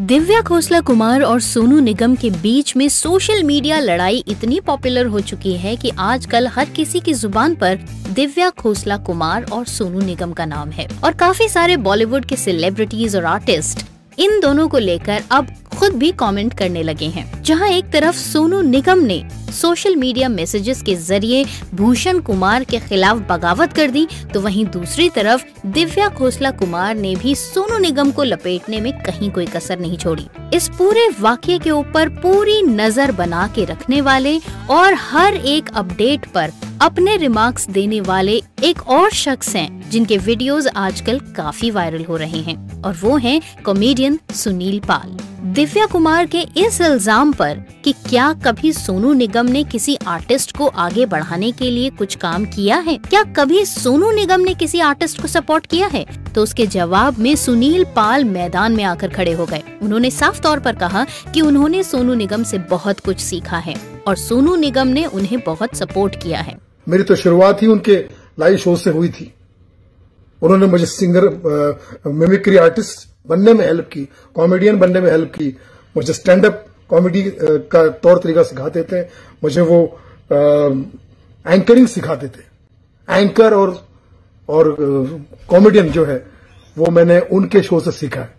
दिव्या खोसला कुमार और सोनू निगम के बीच में सोशल मीडिया लड़ाई इतनी पॉपुलर हो चुकी है कि आजकल हर किसी की जुबान पर दिव्या खोसला कुमार और सोनू निगम का नाम है और काफी सारे बॉलीवुड के सेलिब्रिटीज और आर्टिस्ट इन दोनों को लेकर अब खुद भी कमेंट करने लगे हैं। जहां एक तरफ सोनू निगम ने सोशल मीडिया मैसेजेस के जरिए भूषण कुमार के खिलाफ बगावत कर दी, तो वहीं दूसरी तरफ दिव्या खोसला कुमार ने भी सोनू निगम को लपेटने में कहीं कोई कसर नहीं छोड़ी। इस पूरे वाकये के ऊपर पूरी नजर बना के रखने वाले और हर एक अपडेट पर अपने रिमार्क्स देने वाले एक और शख्स हैं जिनके वीडियोस आजकल काफी वायरल हो रहे हैं और वो हैं कॉमेडियन सुनील पाल। दिव्या कुमार के इस इल्जाम पर कि क्या कभी सोनू निगम ने किसी आर्टिस्ट को आगे बढ़ाने के लिए कुछ काम किया है, क्या कभी सोनू निगम ने किसी आर्टिस्ट को सपोर्ट किया है, तो उसके जवाब में सुनील पाल मैदान में आकर खड़े हो गए। उन्होंने साफ तौर पर कहा कि उन्होंने सोनू निगम से बहुत कुछ सीखा है और सोनू निगम ने उन्हें बहुत सपोर्ट किया है। मेरी तो शुरुआत ही उनके लाइव शो से हुई थी। उन्होंने मुझे सिंगर मिमिक्री आर्टिस्ट बनने में हेल्प की, कॉमेडियन बनने में हेल्प की, मुझे स्टैंड अप कॉमेडी का तौर तरीका सिखाते थे, मुझे वो एंकरिंग सिखाते थे। एंकर और कॉमेडियन जो है वो मैंने उनके शो से सीखा है।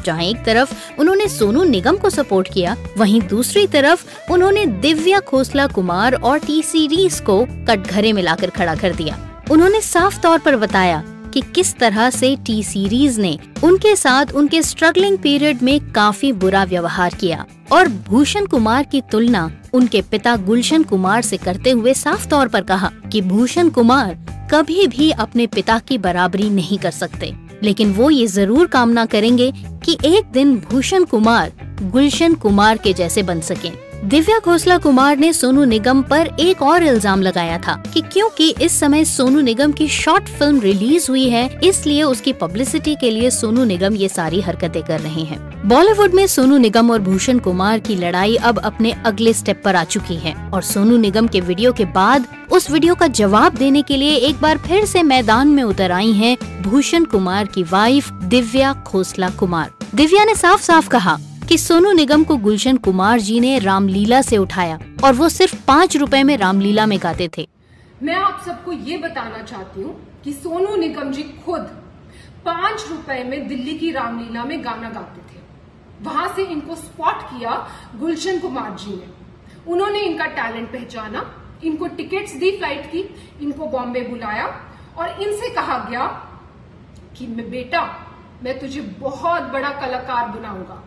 जहां एक तरफ उन्होंने सोनू निगम को सपोर्ट किया, वहीं दूसरी तरफ उन्होंने दिव्या खोसला कुमार और टी सीरीज को कटघरे में लाकर खड़ा कर दिया। उन्होंने साफ तौर पर बताया कि किस तरह से टी सीरीज ने उनके साथ उनके स्ट्रगलिंग पीरियड में काफी बुरा व्यवहार किया और भूषण कुमार की तुलना उनके पिता गुलशन कुमार से करते हुए साफ तौर पर कहा कि भूषण कुमार कभी भी अपने पिता की बराबरी नहीं कर सकते, लेकिन वो ये जरूर कामना करेंगे कि एक दिन भूषण कुमार गुलशन कुमार के जैसे बन सकें। दिव्या खोसला कुमार ने सोनू निगम पर एक और इल्जाम लगाया था कि क्योंकि इस समय सोनू निगम की शॉर्ट फिल्म रिलीज हुई है, इसलिए उसकी पब्लिसिटी के लिए सोनू निगम ये सारी हरकतें कर रहे हैं। बॉलीवुड में सोनू निगम और भूषण कुमार की लड़ाई अब अपने अगले स्टेप पर आ चुकी है और सोनू निगम के वीडियो के बाद उस वीडियो का जवाब देने के लिए एक बार फिर से मैदान में उतर आई हैं भूषण कुमार की वाइफ दिव्या खोसला कुमार। दिव्या ने साफ साफ कहा कि सोनू निगम को गुलशन कुमार जी ने रामलीला से उठाया और वो सिर्फ 5 रुपए में रामलीला में गाते थे। मैं आप सबको ये बताना चाहती हूँ कि सोनू निगम जी खुद 5 रुपए में दिल्ली की रामलीला में गाना गाते थे। वहां से इनको स्पॉट किया गुलशन कुमार जी ने। उन्होंने इनका टैलेंट पहचाना, इनको टिकट्स दी फ्लाइट की, इनको बॉम्बे बुलाया और इनसे कहा गया कि बेटा मैं तुझे बहुत बड़ा कलाकार बनाऊंगा।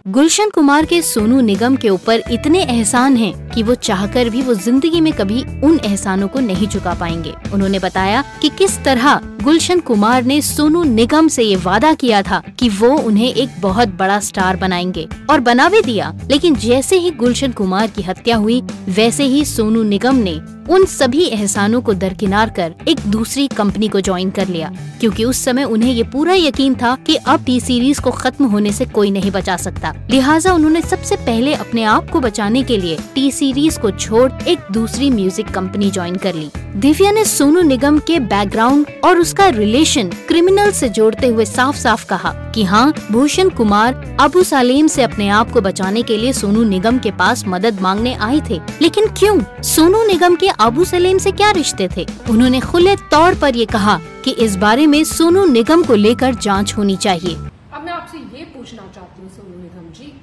गुलशन कुमार के सोनू निगम के ऊपर इतने एहसान हैं कि वो चाहकर भी वो जिंदगी में कभी उन एहसानों को नहीं चुका पाएंगे। उन्होंने बताया कि किस तरह गुलशन कुमार ने सोनू निगम से ये वादा किया था कि वो उन्हें एक बहुत बड़ा स्टार बनाएंगे और बना भी दिया, लेकिन जैसे ही गुलशन कुमार की हत्या हुई वैसे ही सोनू निगम ने उन सभी एहसानों को दरकिनार कर एक दूसरी कंपनी को ज्वाइन कर लिया, क्योंकि उस समय उन्हें ये पूरा यकीन था कि अब टी सीरीज को खत्म होने से कोई नहीं बचा सकता। लिहाजा उन्होंने सबसे पहले अपने आप को बचाने के लिए टी सीरीज को छोड़ एक दूसरी म्यूजिक कंपनी ज्वाइन कर ली। दिव्या ने सोनू निगम के बैकग्राउंड और उसका रिलेशन क्रिमिनल से जोड़ते हुए साफ साफ कहा कि हाँ, भूषण कुमार अबू सलीम से अपने आप को बचाने के लिए सोनू निगम के पास मदद मांगने आए थे, लेकिन क्यों? सोनू निगम के अबू सलीम से क्या रिश्ते थे? उन्होंने खुले तौर पर ये कहा कि इस बारे में सोनू निगम को लेकर जांच होनी चाहिए। अब मैं आपसे ये पूछना चाहती हूँ सोनू निगम जी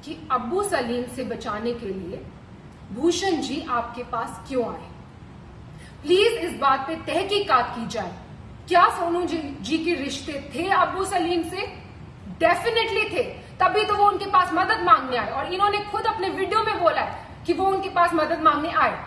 कि अबू सलीम से बचाने के लिए भूषण जी आपके पास क्यों आए? प्लीज इस बात पे तहकीकात की जाए। क्या सोनू जी के रिश्ते थे अबू सलीम से? डेफिनेटली थे, तभी तो वो उनके पास मदद मांगने आए और इन्होंने खुद अपने वीडियो में बोला है कि वो उनके पास मदद मांगने आए।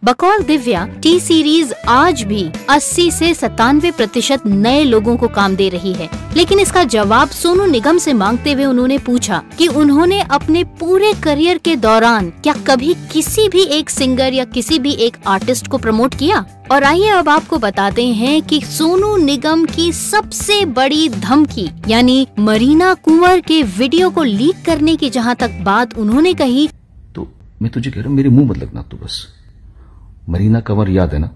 बकौल दिव्या, टी सीरीज आज भी 80 से 97% नए लोगों को काम दे रही है, लेकिन इसका जवाब सोनू निगम से मांगते हुए उन्होंने पूछा कि उन्होंने अपने पूरे करियर के दौरान क्या कभी किसी भी एक सिंगर या किसी भी एक आर्टिस्ट को प्रमोट किया। और आइए अब आपको बताते हैं कि सोनू निगम की सबसे बड़ी धमकी यानी मरीना कुंवर के वीडियो को लीक करने की जहां तक बात उन्होंने कही, तो मैं तुझे कह रहा हूँ मेरे मुंह मत लगना तू बस। मरीना कंवर याद है ना?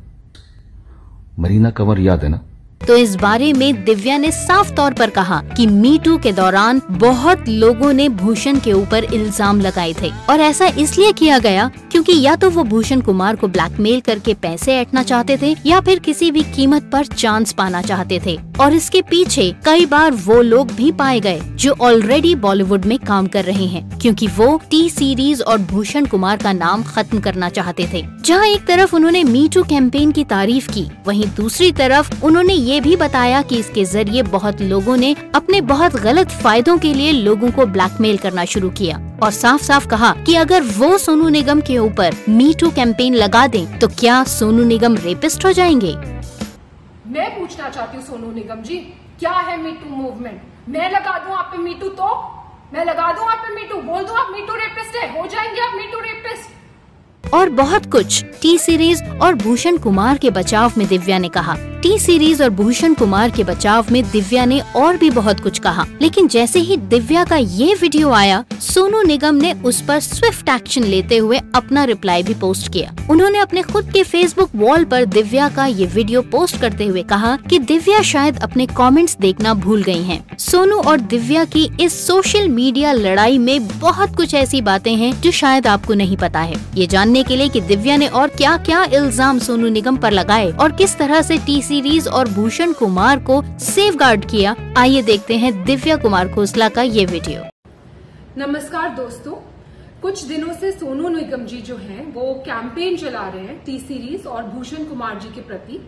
मरीना कंवर याद है ना? तो इस बारे में दिव्या ने साफ तौर पर कहा कि मी टू के दौरान बहुत लोगों ने भूषण के ऊपर इल्जाम लगाए थे और ऐसा इसलिए किया गया क्योंकि या तो वो भूषण कुमार को ब्लैकमेल करके पैसे ऐंठना चाहते थे या फिर किसी भी कीमत पर चांस पाना चाहते थे। और इसके पीछे कई बार वो लोग भी पाए गए जो ऑलरेडी बॉलीवुड में काम कर रहे हैं, क्योंकि वो टी सीरीज और भूषण कुमार का नाम खत्म करना चाहते थे। जहां एक तरफ उन्होंने मी टू कैंपेन की तारीफ की, वहीं दूसरी तरफ उन्होंने ये भी बताया कि इसके जरिए बहुत लोगों ने अपने बहुत गलत फायदों के लिए लोगों को ब्लैकमेल करना शुरू किया और साफ साफ कहा कि अगर वो सोनू निगम के ऊपर मी टू कैंपेन लगा दें तो क्या सोनू निगम रेपिस्ट हो जाएंगे। मैं पूछना चाहती हूँ सोनू निगम जी, क्या है मी टू मूवमेंट? मैं लगा दूं आप पे मी टू, तो मैं लगा दूं आप पे मी टू, बोल दूं आप मी टू रेपिस्ट है, हो जाएंगे आप मी टू रेपिस्ट। और बहुत कुछ टी सीरीज और भूषण कुमार के बचाव में दिव्या ने कहा। टी सीरीज और भूषण कुमार के बचाव में दिव्या ने और भी बहुत कुछ कहा, लेकिन जैसे ही दिव्या का ये वीडियो आया, सोनू निगम ने उस पर स्विफ्ट एक्शन लेते हुए अपना रिप्लाई भी पोस्ट किया। उन्होंने अपने खुद के फेसबुक वॉल पर दिव्या का ये वीडियो पोस्ट करते हुए कहा कि दिव्या शायद अपने कमेंट्स देखना भूल गई हैं। सोनू और दिव्या की इस सोशल मीडिया लड़ाई में बहुत कुछ ऐसी बातें हैं जो शायद आपको नहीं पता है। ये जानने के लिए कि दिव्या ने और क्या क्या इल्जाम सोनू निगम पर लगाए और किस तरह से टी सीरीज और भूषण कुमार को सेफगार्ड किया, आइए देखते हैं दिव्या कुमार खोसला का ये वीडियो। नमस्कार दोस्तों, कुछ दिनों से सोनू निगम जी जो हैं वो कैंपेन चला रहे हैं टी सीरीज और भूषण कुमार जी के प्रति।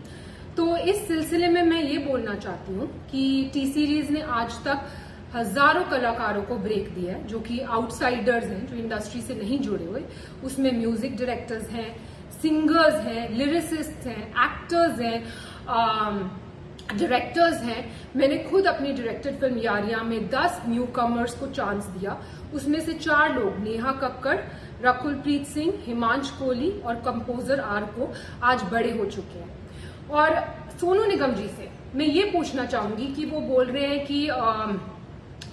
तो इस सिलसिले में मैं ये बोलना चाहती हूँ कि टी सीरीज ने आज तक हजारों कलाकारों को ब्रेक दिया है जो कि आउटसाइडर्स हैं, जो इंडस्ट्री से नहीं जुड़े हुए। उसमें म्यूजिक डायरेक्टर्स हैं, सिंगर्स हैं, लिरिसिस्ट हैं, एक्टर्स हैं, डायरेक्टर्स हैं। मैंने खुद अपनी डायरेक्टेड फिल्म यारियां में 10 न्यू कमर्स को चांस दिया। उसमें से 4 लोग, नेहा कक्कड़, रकुलप्रीत सिंह, हिमांश कोहली और कंपोजर आर को आज बड़े हो चुके हैं। और सोनू निगम जी से मैं ये पूछना चाहूंगी कि वो बोल रहे हैं कि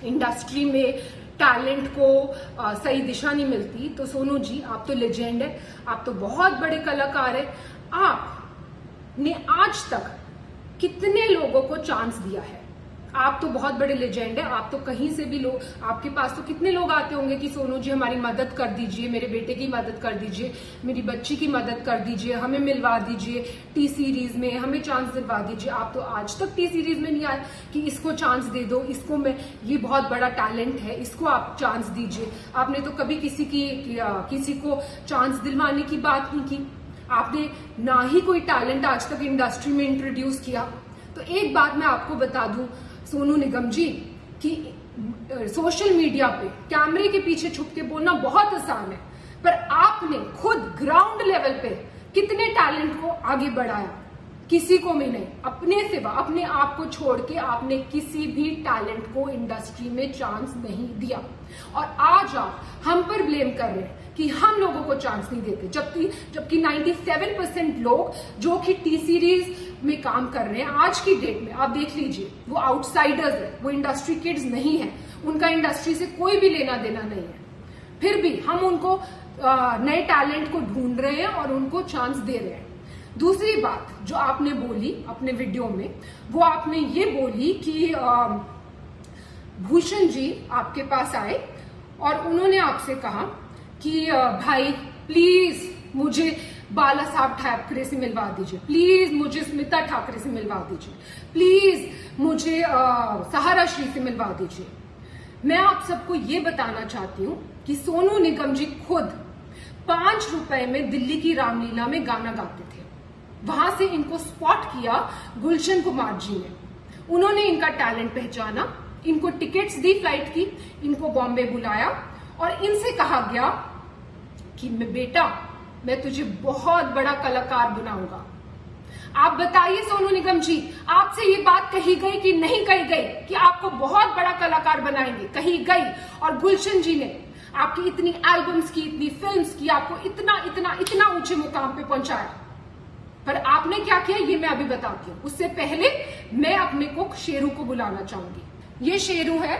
इंडस्ट्री में टैलेंट को सही दिशा नहीं मिलती। तो सोनू जी, आप तो लेजेंड है, आप तो बहुत बड़े कलाकार है। आपने आज तक कितने लोगों को चांस दिया है? आप तो बहुत बड़े लेजेंड है, आप तो कहीं से भी लोग, आपके पास तो कितने लोग आते होंगे कि सोनू जी हमारी मदद कर दीजिए, मेरे बेटे की मदद कर दीजिए, मेरी बच्ची की मदद कर दीजिए, हमें मिलवा दीजिए टी सीरीज में, हमें चांस दिलवा दीजिए। आप तो आज तक टी सीरीज में नहीं आए कि इसको चांस दे दो, इसको मैं, ये बहुत बड़ा टैलेंट है, इसको आप चांस दीजिए। आपने तो कभी किसी को चांस दिलवाने की बात नहीं की। आपने ना ही कोई टैलेंट आज तक इंडस्ट्री में इंट्रोड्यूस किया। तो एक बात मैं आपको बता दूं सोनू निगम जी कि सोशल मीडिया पे कैमरे के पीछे छुप के बोलना बहुत आसान है, पर आपने खुद ग्राउंड लेवल पे कितने टैलेंट को आगे बढ़ाया? किसी को भी नहीं। अपने सिवा, अपने आप को छोड़ के आपने किसी भी टैलेंट को इंडस्ट्री में चांस नहीं दिया। और आज आप हम पर ब्लेम कर रहे हैं कि हम लोगों को चांस नहीं देते, जबकि 97% लोग जो कि टी सीरीज में काम कर रहे हैं आज की डेट में, आप देख लीजिए, वो आउटसाइडर्स है, वो इंडस्ट्री किड्स नहीं है, उनका इंडस्ट्री से कोई भी लेना देना नहीं है। फिर भी हम उनको नए टैलेंट को ढूंढ रहे हैं और उनको चांस दे रहे हैं। दूसरी बात जो आपने बोली अपने वीडियो में, वो आपने ये बोली कि भूषण जी आपके पास आए और उन्होंने आपसे कहा कि भाई प्लीज मुझे बाला साहब ठाकरे से मिलवा दीजिए, प्लीज मुझे स्मिता ठाकरे से मिलवा दीजिए, प्लीज मुझे सहारा श्री से मिलवा दीजिए। मैं आप सबको ये बताना चाहती हूँ कि सोनू निगम जी खुद 5 रुपए में दिल्ली की रामलीला में गाना गाते थे। वहां से इनको स्पॉट किया गुलशन कुमार जी ने। उन्होंने इनका टैलेंट पहचाना, इनको टिकट्स दी फ्लाइट की, इनको बॉम्बे बुलाया और इनसे कहा गया कि बेटा मैं तुझे बहुत बड़ा कलाकार बनाऊंगा। आप बताइए सोनू निगम जी, आपसे ये बात कही गई कि नहीं कही गई कि आपको बहुत बड़ा कलाकार बनाएंगे? कही गई। और गुलशन जी ने आपकी इतनी एल्बम्स की, इतनी फिल्म्स की, आपको इतना ऊंचे मुकाम पे पहुंचाया। पर आपने क्या किया ये मैं अभी बताती हूँ। उससे पहले मैं अपने को शेरू को बुलाना चाहूंगी। ये शेरू है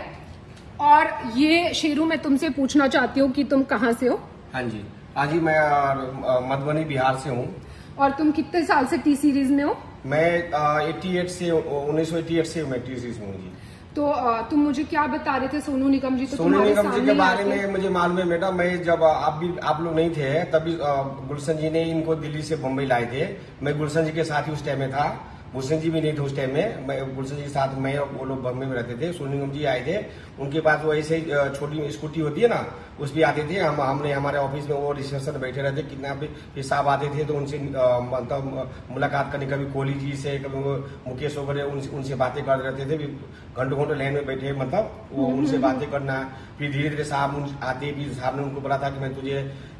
और ये शेरू मैं तुमसे पूछना चाहती हूँ कि तुम कहाँ से हो? हाँ जी मैं मधुबनी बिहार से हूँ। और तुम कितने साल से टी सीरीज में हो? मैं 1988 से मैं टी सीरीज में हूँ जी। तो तुम मुझे क्या बता रहे थे सोनू निगम जी? तो सोनू निगम जी के बारे में मुझे मालूम है मैडम, मैं जब आप लोग नहीं थे तभी गुलशन जी ने इनको दिल्ली से बम्बई लाए थे। मैं गुलशन जी के साथ ही उस टाइम में था, गुलशन जी भी नहीं थे उस टाइम में। मैं गुलशन जी के साथ मैं और वो लोग बम्बई में रहते थे। सोनू निगम जी आए थे, उनके पास वो ऐसे छोटी स्कूटी होती है ना, उस भी आते थे। हमने हमारे ऑफिस में वो रिसेप्शन बैठे रहते, कितना भी साहब आते थे तो उनसे मतलब मुलाकात करने, कभी कोहली जी से, कभी मुकेश वगैरह उनसे बातें करते रहते थे। घंटों घंटों लाइन में बैठे, मतलब वो उनसे बातें करना। फिर धीरे धीरे साहब आते, फिर साहब ने उनको बोला था कि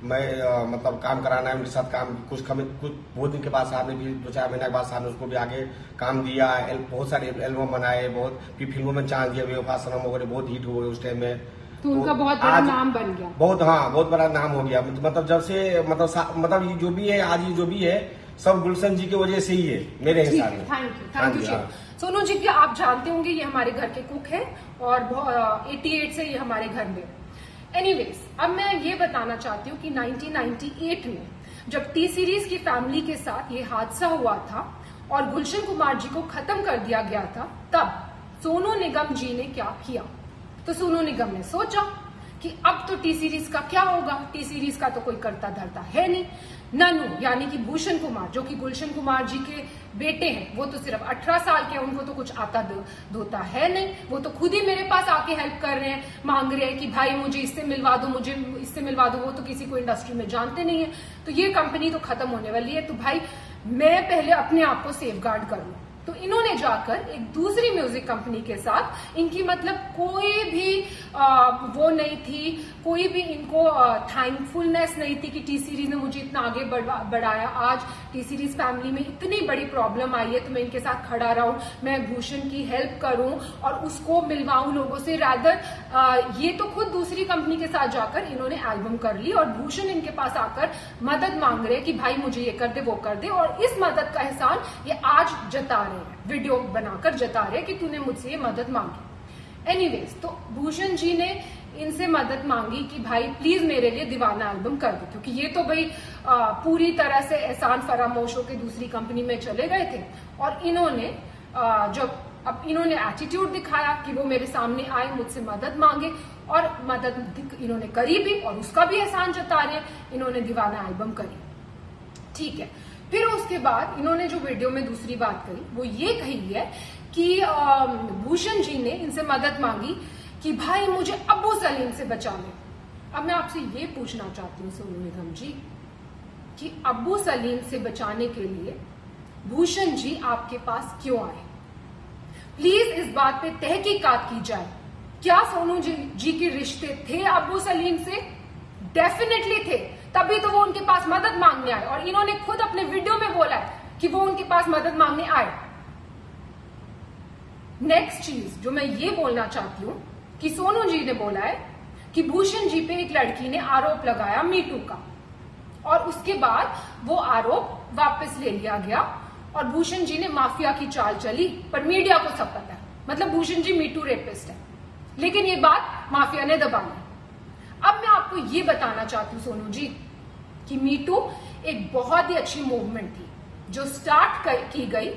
मैं मतलब काम कराना है उनके साथ काम। कुछ बहुत दिन के बाद साहब ने भी 2-4 महीने के बाद साहब ने उसको भी आगे काम दिया। बहुत सारे एल्बम बनाए, बहुत फिर फिल्मों में चांस दिया, बेवफा सनम वगैरह बहुत हिट हुए उस टाइम में। तो उनका बहुत बड़ा नाम बन गया। बहुत बड़ा नाम हो गया। मतलब जब से मतलब ये जो भी है आज, ये जो भी है सब गुलशन जी की वजह से ही है मेरे हिसाब में। थैंक यू सोनू जी की आप जानते होंगे ये हमारे घर के कुक है और 88 से ये हमारे घर में। एनीवेज, अब मैं ये बताना चाहती हूँ कि 1998 में जब टी सीरीज की फैमिली के साथ ये हादसा हुआ था और गुलशन कुमार जी को खत्म कर दिया गया था, तब सोनू निगम जी ने क्या किया? तो सोनू निगम ने सोचा कि अब तो टी सीरीज का क्या होगा, टी सीरीज का तो कोई करता धरता है नहीं। ननू यानी कि भूषण कुमार, जो कि गुलशन कुमार जी के बेटे हैं, वो तो सिर्फ 18 साल के, उनको तो कुछ आता धोता है नहीं। वो तो खुद ही मेरे पास आके हेल्प कर रहे हैं, मांग रहे हैं कि भाई मुझे इससे मिलवा दो, मुझे इससे मिलवा दो। वो तो किसी को इंडस्ट्री में जानते नहीं है। तो ये कंपनी तो खत्म होने वाली है, तो भाई मैं पहले अपने आप को सेफ गार्ड कर लूं। तो इन्होंने जाकर एक दूसरी म्यूजिक कंपनी के साथ, इनकी मतलब कोई भी वो नहीं थी, कोई भी इनको थैंकफुलनेस नहीं थी कि टी सीरीज ने मुझे इतना आगे बढ़ाया। आज टी सीरीज फैमिली में इतनी बड़ी प्रॉब्लम आई है तो मैं इनके साथ खड़ा रहूं, मैं भूषण की हेल्प करूं और उसको मिलवाऊं लोगों से। रादर ये तो खुद दूसरी कंपनी के साथ जाकर इन्होंने एल्बम कर ली और भूषण इनके पास आकर मदद मांग रहे कि भाई मुझे ये कर दे, वो कर दे। और इस मदद का एहसान ये आज जता रहे हैं, वीडियो बनाकर जता रहे कि तूने मुझसे ये मदद मांगी। एनीवेज, तो भूषण जी ने इनसे मदद मांगी कि भाई प्लीज मेरे लिए दीवाना एल्बम कर दो, क्योंकि ये तो भाई पूरी तरह से एहसान फरामोश होकर दूसरी कंपनी में चले गए थे। और इन्होंने जब अब इन्होंने एटीट्यूड दिखाया कि वो मेरे सामने आए, मुझसे मदद मांगे और मदद इन्होंने करी भी और उसका भी एहसान जता रहे। इन्होंने दीवाना एल्बम करी, ठीक है। फिर उसके बाद इन्होंने जो वीडियो में दूसरी बात कही वो ये कही है कि भूषण जी ने इनसे मदद मांगी कि भाई मुझे अब्बू सलीम से बचा ले। अब मैं आपसे ये पूछना चाहती हूँ सोनू निगम जी कि अब्बू सलीम से बचाने के लिए भूषण जी आपके पास क्यों आए? प्लीज इस बात पे तहकीकात की जाए। क्या सोनू जी के रिश्ते थे अब्बू सलीम से? डेफिनेटली थे, तभी तो वो उनके पास मदद मांगने आए और इन्होंने खुद अपने वीडियो में बोला है कि वो उनके पास मदद मांगने आए। नेक्स्ट चीज जो मैं ये बोलना चाहती हूँ कि सोनू जी ने बोला है कि भूषण जी पे एक लड़की ने आरोप लगाया मीटू का और उसके बाद वो आरोप वापस ले लिया गया और भूषण जी ने माफिया की चाल चली, पर मीडिया को सब पता है। मतलब भूषण जी मीटू रेपिस्ट है, लेकिन ये बात माफिया ने दबा ली। अब मैं आपको ये बताना चाहती हूँ सोनू जी कि मीटू एक बहुत ही अच्छी मूवमेंट थी जो स्टार्ट की गई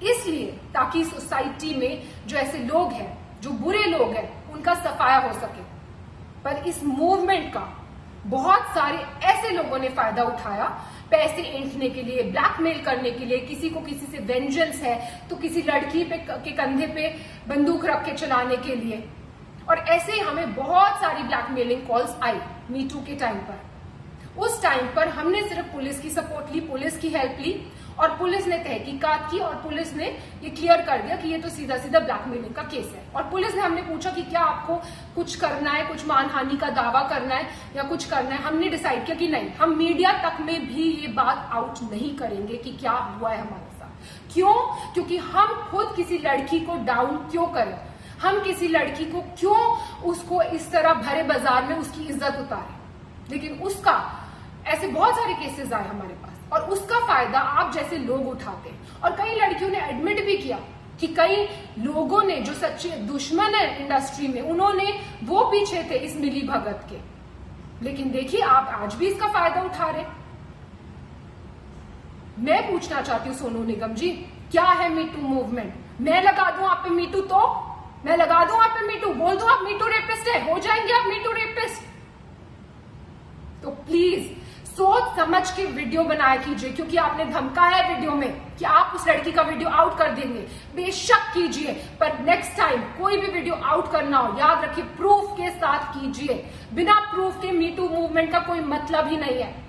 इसलिए ताकि सोसाइटी में जो ऐसे लोग हैं, जो बुरे लोग हैं, उनका सफाया हो सके। पर इस मूवमेंट का बहुत सारे ऐसे लोगों ने फायदा उठाया, पैसे ऐंठने के लिए, ब्लैकमेल करने के लिए, किसी को किसी से वेंजेंस है तो किसी लड़की के कंधे पे बंदूक रख के चलाने के लिए। और ऐसे ही हमें बहुत सारी ब्लैकमेलिंग कॉल्स आई मीटू के टाइम पर। उस टाइम पर हमने सिर्फ पुलिस की सपोर्ट ली, पुलिस की हेल्प ली और पुलिस ने तहकीकात की और पुलिस ने ये क्लियर कर दिया कि ये तो सीधा सीधा ब्लैकमेलिंग का केस है। और पुलिस ने हमने पूछा कि क्या आपको कुछ करना है, कुछ मानहानि का दावा करना है या कुछ करना है। हमने डिसाइड किया कि नहीं, हम मीडिया तक में भी ये बात आउट नहीं करेंगे कि क्या हुआ है हमारे साथ। क्यों? क्योंकि हम खुद किसी लड़की को डाउन क्यों करें, हम किसी लड़की को क्यों उसको इस तरह भरे बाजार में उसकी इज्जत उतारें। लेकिन उसका ऐसे बहुत सारे केसेस आए हमारे पास और उसका फायदा आप जैसे लोग उठाते हैं। और कई लड़कियों ने एडमिट भी किया कि कई लोगों ने जो सच्चे दुश्मन है इंडस्ट्री में, उन्होंने वो पीछे थे इस मिली भगत के। लेकिन देखिए आप आज भी इसका फायदा उठा रहे। मैं पूछना चाहती हूँ सोनू निगम जी क्या है मीटू मूवमेंट? मैं लगा दूं आप पे मीटू, तो मैं लगा दूं आप पे मीटू, बोल दूं आप मीटू रेपिस्ट है, हो जाएंगे आप मीटू रेपिस्ट। तो प्लीज सोच समझ के वीडियो बनाया कीजिए, क्योंकि आपने धमकाया है वीडियो में कि आप उस लड़की का वीडियो आउट कर देंगे। बेशक कीजिए, पर नेक्स्ट टाइम कोई भी वीडियो आउट करना हो, याद रखिए प्रूफ के साथ कीजिए। बिना प्रूफ के मीटू मूवमेंट का कोई मतलब ही नहीं है।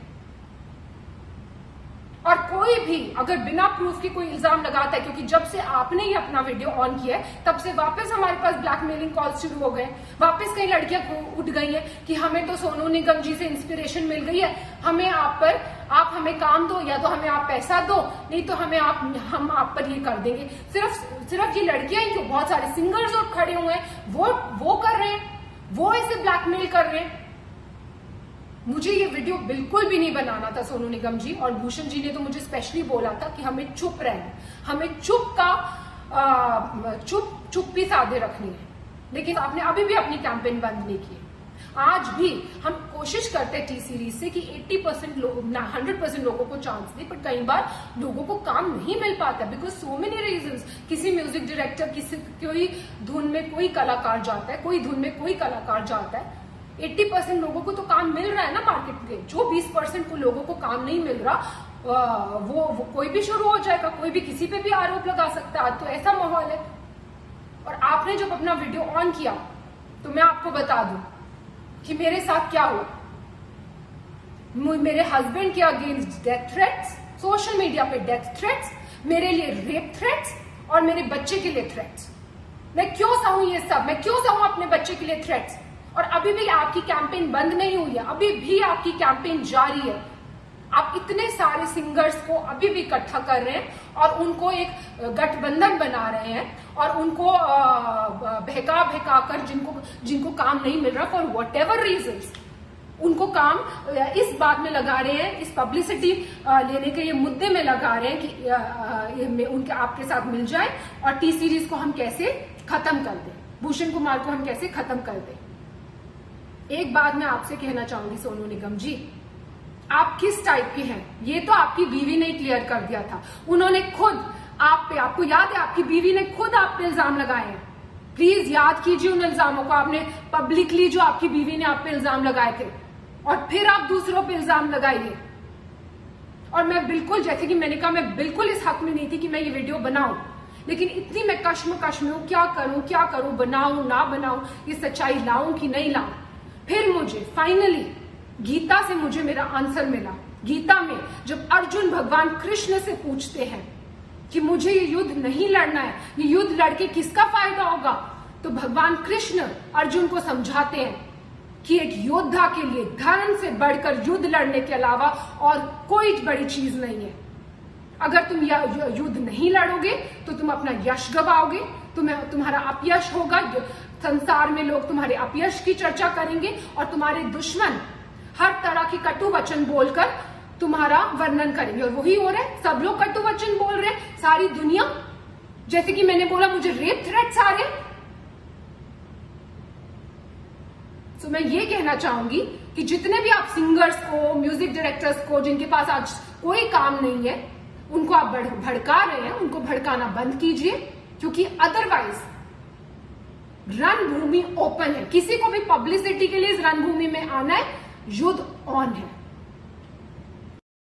और कोई भी अगर बिना प्रूफ के कोई इल्जाम लगाता है, क्योंकि जब से आपने ये अपना वीडियो ऑन किया है तब से वापस हमारे पास ब्लैकमेलिंग कॉल्स शुरू हो गए, वापस कई लड़कियां उठ गई हैं कि हमें तो सोनू निगम जी से इंस्पिरेशन मिल गई है, हमें आप हमें काम दो, या तो हमें आप पैसा दो, नहीं तो हम आप पर ये कर देंगे। सिर्फ ये लड़कियां ही क्यों, बहुत सारे सिंगर्स और खड़े हुए हैं, वो कर रहे हैं, वो ऐसे ब्लैकमेल कर रहे हैं। मुझे ये वीडियो बिल्कुल भी नहीं बनाना था सोनू निगम जी, और भूषण जी ने तो मुझे स्पेशली बोला था कि हमें चुप रहना, हमें चुप्पी साधे रखनी है, लेकिन आपने अभी भी अपनी कैंपेन बंद नहीं की। आज भी हम कोशिश करते हैं टी सीरीज से कि 80% लोग 100% लोगों को चांस दे, पर कई बार लोगों को काम नहीं मिल पाता बिकॉज सो मेनी रीजंस। किसी म्यूजिक डायरेक्टर, कोई धुन में कोई कलाकार जाता है, कोई धुन में कोई कलाकार जाता है। 80% लोगों को तो काम मिल रहा है ना मार्केट में, जो 20% को लोगों को काम नहीं मिल रहा वो कोई भी शुरू हो जाएगा, कोई भी किसी पे भी आरोप लगा सकता है। तो ऐसा माहौल है। और आपने जब अपना वीडियो ऑन किया तो मैं आपको बता दूं कि मेरे साथ क्या हुआ। मेरे हस्बैंड के against death threats, social media पे डेथ थ्रेट्स, मेरे लिए रेप थ्रेट्स और मेरे बच्चे के लिए थ्रेट्स। मैं क्यों सहूं ये सब, मैं क्यों सहूं अपने बच्चे के लिए थ्रेट्स? और अभी भी आपकी कैंपेन बंद नहीं हुई है, अभी भी आपकी कैंपेन जारी है। आप इतने सारे सिंगर्स को अभी भी इकट्ठा कर रहे हैं और उनको एक गठबंधन बना रहे हैं और उनको बहका कर जिनको काम नहीं मिल रहा फॉर वट एवर रीजन्स, उनको काम इस बात में लगा रहे हैं, इस पब्लिसिटी लेने के ये मुद्दे में लगा रहे हैं कि उनके आपके साथ मिल जाए और टी सीरीज को हम कैसे खत्म कर दें, भूषण कुमार को हम कैसे खत्म कर दें। एक बात मैं आपसे कहना चाहूंगी सोनू निगम जी, आप किस टाइप के हैं ये तो आपकी बीवी ने क्लियर कर दिया था। उन्होंने खुद आप पे, आपको याद है, आपकी बीवी ने खुद आप पे इल्जाम लगाए हैं। प्लीज याद कीजिए उन इल्जामों को। आपने पब्लिकली जो आपकी बीवी ने आप पे इल्जाम लगाए थे और फिर आप दूसरों पे इल्जाम लगाइए। और मैं बिल्कुल, जैसे कि मैंने कहा, मैं बिल्कुल इस हक में नहीं थी कि मैं ये वीडियो बनाऊं, लेकिन इतनी मैं कश्मकश में हूं, क्या करूं, बनाऊं ना बनाऊं, ये सच्चाई लाऊं कि नहीं लाऊं। फिर मुझे फाइनली गीता से मुझे मेरा आंसर मिला। गीता में जब अर्जुन भगवान कृष्ण से पूछते हैं कि मुझे ये युद्ध नहीं लड़ना है, ये युद्ध लड़के किसका फायदा होगा, तो भगवान कृष्ण अर्जुन को समझाते हैं कि एक योद्धा के लिए धर्म से बढ़कर युद्ध लड़ने के अलावा और कोई बड़ी चीज नहीं है। अगर तुम युद्ध नहीं लड़ोगे तो तुम अपना यश गवाओगे, तुम्हारा अपयश होगा, संसार में लोग तुम्हारे अपयश की चर्चा करेंगे और तुम्हारे दुश्मन हर तरह की कटु वचन बोलकर तुम्हारा वर्णन करेंगे। और वही हो रहा है, सब लोग कटु वचन बोल रहे हैं, सारी दुनिया। जैसे कि मैंने बोला, मुझे रेप थ्रेट्स आ रहे। तो मैं ये कहना चाहूंगी कि जितने भी आप सिंगर्स को, म्यूजिक डायरेक्टर्स को, जिनके पास आज कोई काम नहीं है, उनको आप भड़का रहे हैं, उनको भड़काना बंद कीजिए, क्योंकि अदरवाइज रणभूमि ओपन है। किसी को भी पब्लिसिटी के लिए इस रणभूमि में आना है, युद्ध ऑन है।